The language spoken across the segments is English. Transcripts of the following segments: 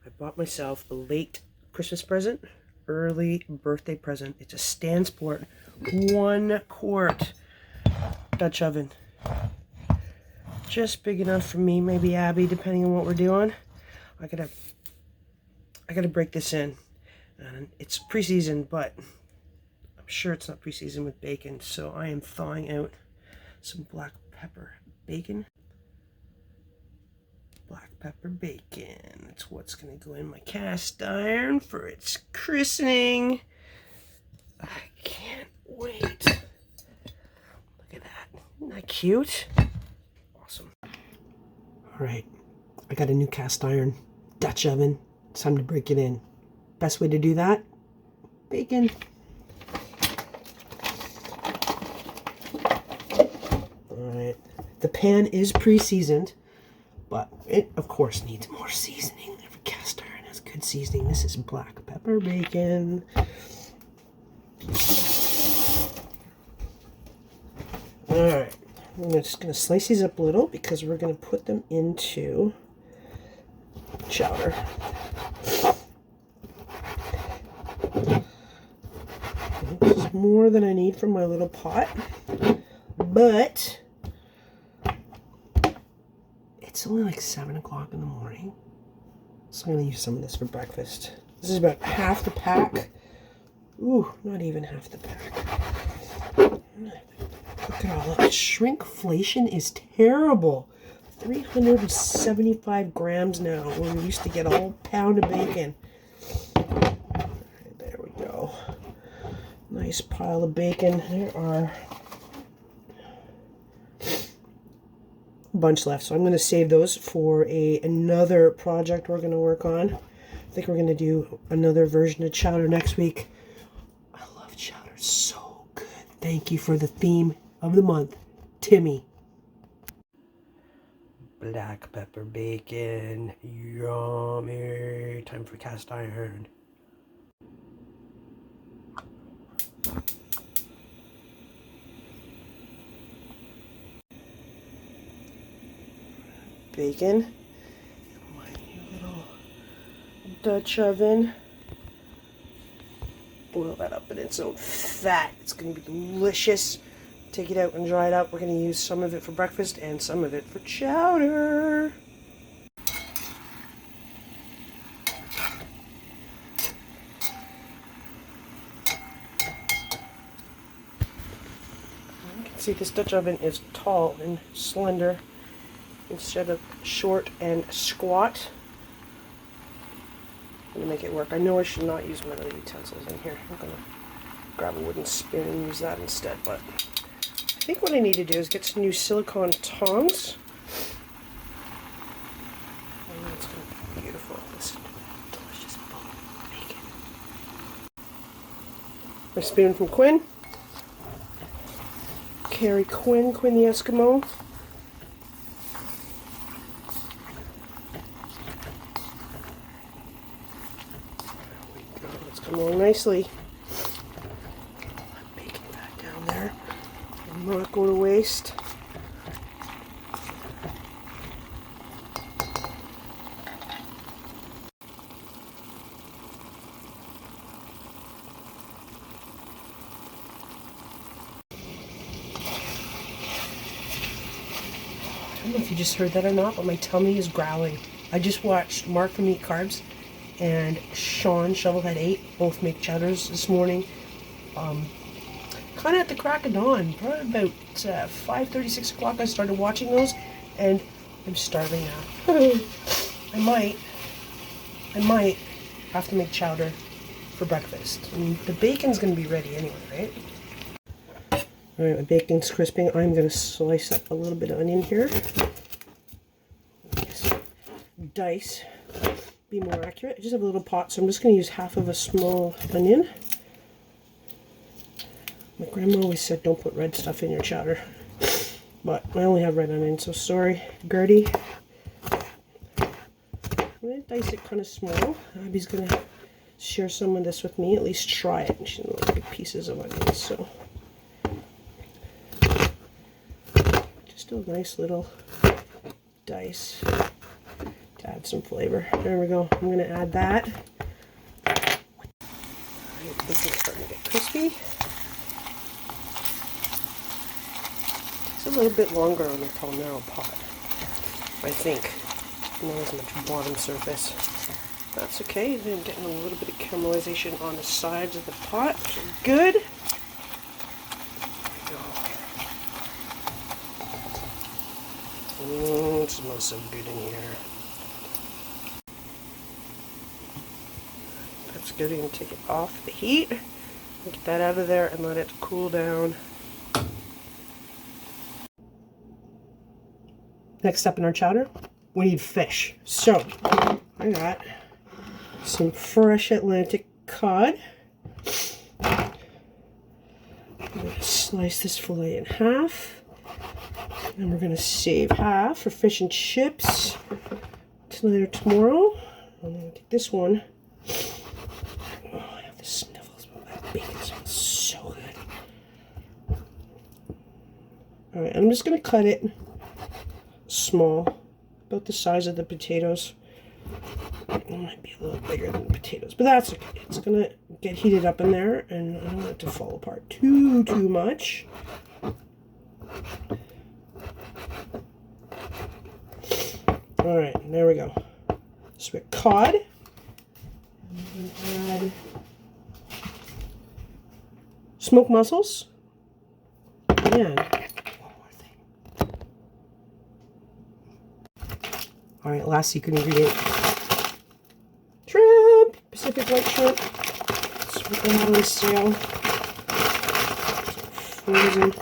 I bought myself a late Christmas present, early birthday present. It's a Stansport 1 quart Dutch oven. Just big enough for me, maybe Abby, depending on what we're doing. I gotta break this in. And it's pre-seasoned, but I'm sure it's not pre-seasoned with bacon. So I am thawing out some black pepper bacon. Black pepper bacon. That's what's going to go in my cast iron for its christening. I can't wait. Look at that. Isn't that cute? Awesome. Alright. I got a new cast iron Dutch oven. It's time to break it in. Best way to do that? Bacon. Alright. The pan is pre-seasoned. But it, of course, needs more seasoning. Every cast iron has good seasoning. This is black pepper bacon. Alright. I'm just going to slice these up a little because we're going to put them into chowder. This is more than I need from my little pot. But it's only like 7 o'clock in the morning, so I'm going to use some of this for breakfast. This is about half the pack. Ooh, not even half the pack. Look at all that. Shrinkflation is terrible. 375 grams now, when we used to get a whole pound of bacon. Right, there we go. Nice pile of bacon. There are bunch left, so I'm going to save those for another project we're going to work on. I think we're going to do another version of chowder next week. I love chowder, so good. Thank you for the theme of the month, Timmy. Black pepper bacon, yummy. Time for cast iron. Bacon, my new little Dutch oven. Boil that up in its own fat. It's going to be delicious. Take it out and dry it up. We're going to use some of it for breakfast and some of it for chowder. You can see this Dutch oven is tall and slender instead of short and squat. I'm going to make it work. I know I should not use metal utensils in here. I'm going to grab a wooden spoon and use that instead, but I think what I need to do is get some new silicone tongs. And that's going to be beautiful. This delicious bowl of bacon. My spoon from Quinn. Carrie Quinn, Quinn the Eskimo. Come along nicely. Bacon back down there. I'm not going to waste. I don't know if you just heard that or not, but my tummy is growling. I just watched Mark from Eat Carbs and Sean, Shovelhead 8, both make chowders this morning. Kind of at the crack of dawn, probably about 5:30, 6 o'clock I started watching those, and I'm starving now. I might have to make chowder for breakfast. I mean, the bacon's going to be ready anyway, right? Alright, my bacon's crisping. I'm going to slice up a little bit of onion here. Dice. Be more accurate. I just have a little pot, so I'm just going to use half of a small onion. My grandma always said don't put red stuff in your chowder, but I only have red onion, so sorry, Gertie. I'm going to dice it kind of small. Abby's going to share some of this with me, at least try it. She doesn't like big pieces of onions, so just a nice little dice to add some flavor. There we go. I'm going to add that. Alright, bacon's starting to get crispy. Takes a little bit longer on the tall narrow pot, I think. Not as much bottom surface. That's okay. I'm getting a little bit of caramelization on the sides of the pot, which is good. It smells so good in here. That's good. You can take it off the heat. Get that out of there and let it cool down. Next step in our chowder, we need fish. So, I got some fresh Atlantic cod. I'm going to slice this fillet in half. And we're going to save half for fish and chips tonight or tomorrow. I'm going to take this one. Oh, I have the sniffles, but that bacon smells so good. Alright, I'm just going to cut it small, about the size of the potatoes. It might be a little bigger than the potatoes, but that's okay. It's going to get heated up in there, and I don't want it to fall apart too much. Alright, there we go. So we got cod. I'm going to add smoked mussels. And one more thing. Alright, last secret ingredient. Shrimp! Pacific white shrimp. It's on sale. Frozen.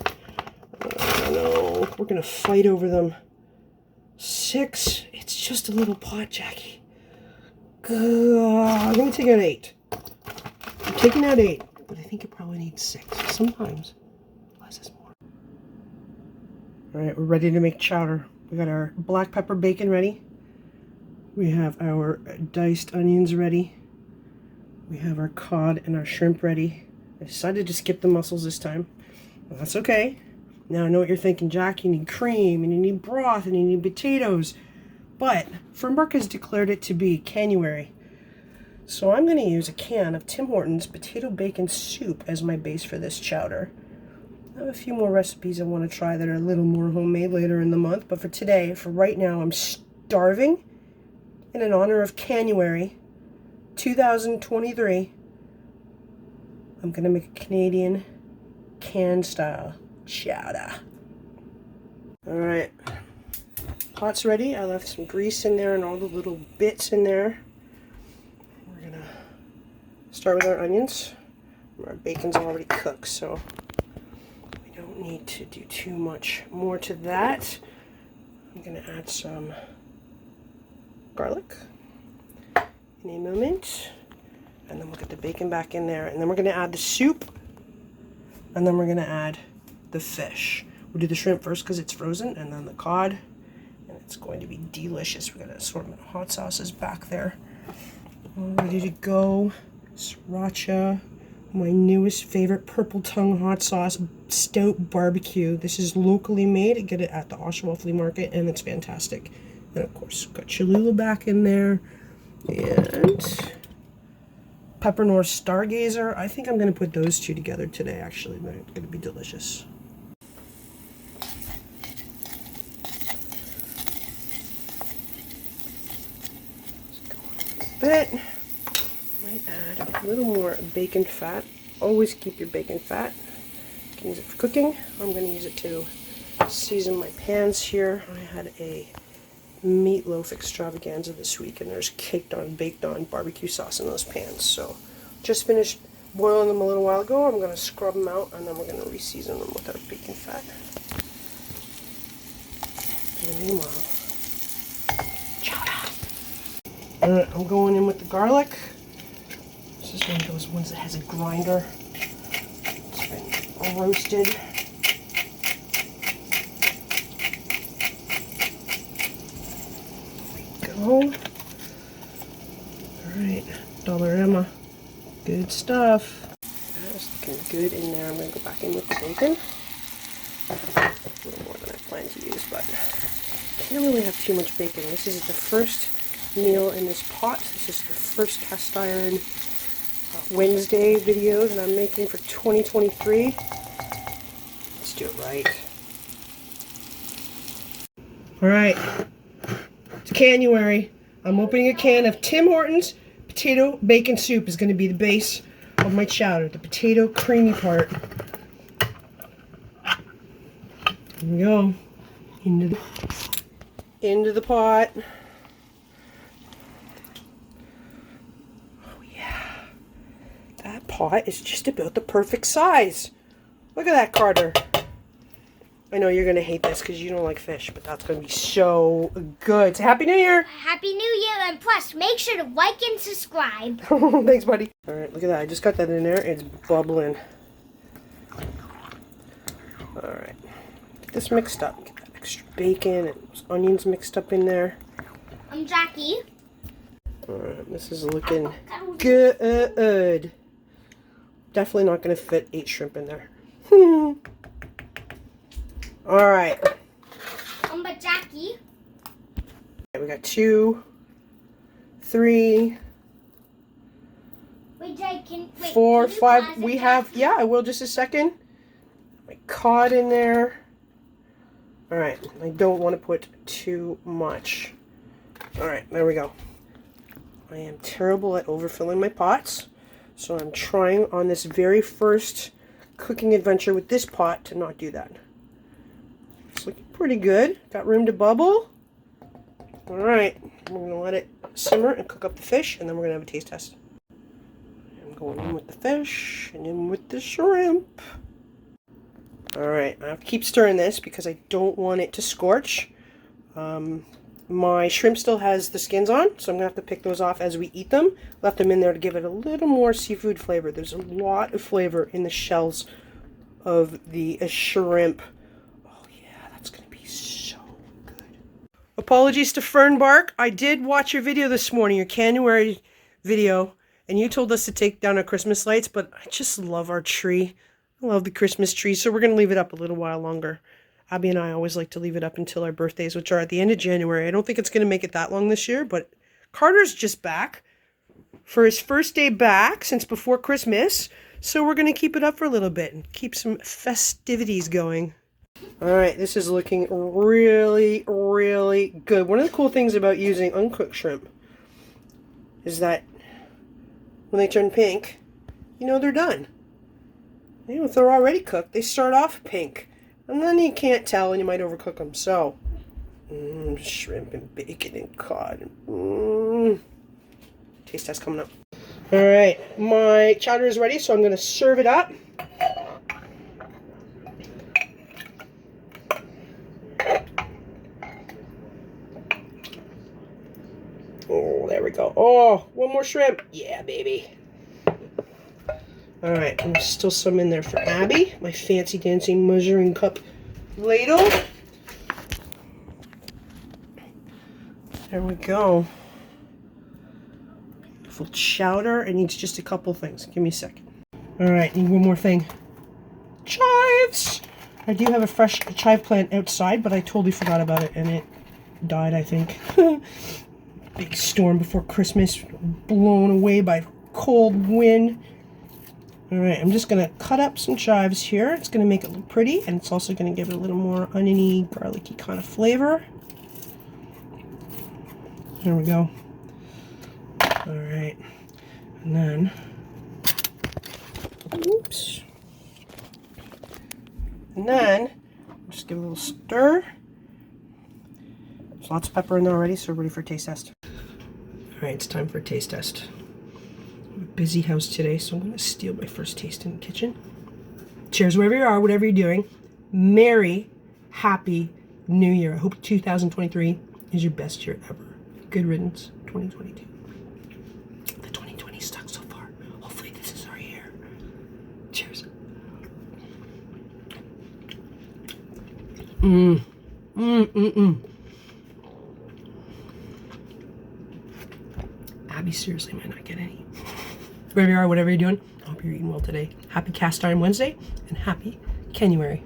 Oh no, we're going to fight over them. 6. It's just a little pot, Jackie. I'm going to take out 8. I'm taking out 8, but I think it probably needs 6. Sometimes less is more. Alright, we're ready to make chowder. We got our black pepper bacon ready. We have our diced onions ready. We have our cod and our shrimp ready. I decided to skip the mussels this time. Well, that's okay. Now I know what you're thinking, Jack. You need cream, and you need broth, and you need potatoes. But Fernbrook has declared it to be Canuary. So I'm going to use a can of Tim Hortons potato bacon soup as my base for this chowder. I have a few more recipes I want to try that are a little more homemade later in the month. But for today, for right now, I'm starving. And in honor of Canuary 2023, I'm going to make a Canadian canned style chowder. Alright, pot's ready. I left some grease in there and all the little bits in there. We're gonna start with our onions. Our bacon's already cooked, so we don't need to do too much more to that. I'm gonna add some garlic in a moment, and then we'll get the bacon back in there, and then we're gonna add the soup, and then we're gonna add the fish. We'll do the shrimp first because it's frozen, and then the cod, and it's going to be delicious. We got an assortment of hot sauces back there, all ready to go. Sriracha, my newest favorite purple tongue hot sauce, stout barbecue. This is locally made. I get it at the Oshawa Flea Market, and it's fantastic. And of course, got Cholula back in there, and Pepper North Stargazer. I think I'm going to put those two together today, actually. They're going to be delicious. Bit. Might add a little more bacon fat. Always keep your bacon fat. You can use it for cooking. I'm going to use it to season my pans here. I had a meatloaf extravaganza this week, and there's baked on barbecue sauce in those pans. So just finished boiling them a little while ago. I'm going to scrub them out, and then we're going to re-season them with our bacon fat. And meanwhile, chowder. Alright, I'm going in with the garlic. This is one of those ones that has a grinder. It's been roasted. There we go. Alright, Dollarama. Good stuff. That's looking good in there. I'm going to go back in with the bacon. A little more than I planned to use, but can't really have too much bacon. This is the first meal in this pot. This is the first cast iron Wednesday video that I'm making for 2023. Let's do it right. Alright, it's Canuary. I'm opening a can of Tim Hortons potato bacon soup is going to be the base of my chowder, the potato creamy part. Here we go. Into the pot. Oh yeah. That pot is just about the perfect size. Look at that, Carter. I know you're going to hate this because you don't like fish, but that's going to be so good. Say Happy New Year! Happy New Year, and plus, make sure to like and subscribe. Thanks, buddy. Alright, look at that. I just got that in there. It's bubbling. Alright. Get this mixed up. Get that extra bacon and those onions mixed up in there. I'm Jackie. Alright, this is looking good. Definitely not going to fit 8 shrimp in there. Alright. But Jackie. We got 2, 3, Wait, Jake, 4, 5. We have, yeah, I will just a second. My cod in there. Alright, I don't want to put too much. Alright, there we go. I am terrible at overfilling my pots, so I'm trying on this very first cooking adventure with this pot to not do that. It's looking pretty good. Got room to bubble. Alright, we're going to let it simmer and cook up the fish, and then we're going to have a taste test. I'm going in with the fish and in with the shrimp. Alright, I have to keep stirring this because I don't want it to scorch. My shrimp still has the skins on, so I'm going to have to pick those off as we eat them. Left them in there to give it a little more seafood flavor. There's a lot of flavor in the shells of the shrimp. Oh yeah, that's going to be so good. Apologies to Fernbark. I did watch your video this morning, your Canuary video, and you told us to take down our Christmas lights, but I just love our tree. I love the Christmas tree, so we're going to leave it up a little while longer. Abby and I always like to leave it up until our birthdays, which are at the end of January. I don't think it's going to make it that long this year, but Carter's just back for his first day back since before Christmas, so we're going to keep it up for a little bit and keep some festivities going. Alright, this is looking really, really good. One of the cool things about using uncooked shrimp is that when they turn pink, you know they're done. You know, if they're already cooked, they start off pink. And then you can't tell and you might overcook them. So, shrimp and bacon and cod. Taste test coming up. Alright, my chowder is ready, so I'm going to serve it up. Oh, there we go. Oh, one more shrimp. Yeah, baby. Alright, and there's still some in there for Abby, my fancy dancing measuring cup ladle. There we go. Beautiful chowder. It needs just a couple things. Give me a second. Alright, need one more thing. Chives! I do have a fresh chive plant outside, but I totally forgot about it, and it died, I think. Big storm before Christmas, blown away by cold wind. Alright, I'm just going to cut up some chives here. It's going to make it look pretty, and it's also going to give it a little more oniony, garlicky kind of flavor. There we go. Alright, and then, oops. And then, just give it a little stir. There's lots of pepper in there already, so we're ready for a taste test. Alright, it's time for a taste test. Busy house today, so I'm going to steal my first taste in the kitchen. Cheers, wherever you are, whatever you're doing. Merry, happy New Year. I hope 2023 is your best year ever. Good riddance, 2022. The 2020 stuck so far. Hopefully this is our year. Cheers. Abby seriously might not get any. Wherever you are, whatever you're doing, I hope you're eating well today. Happy Cast Iron Wednesday, and happy Canuary.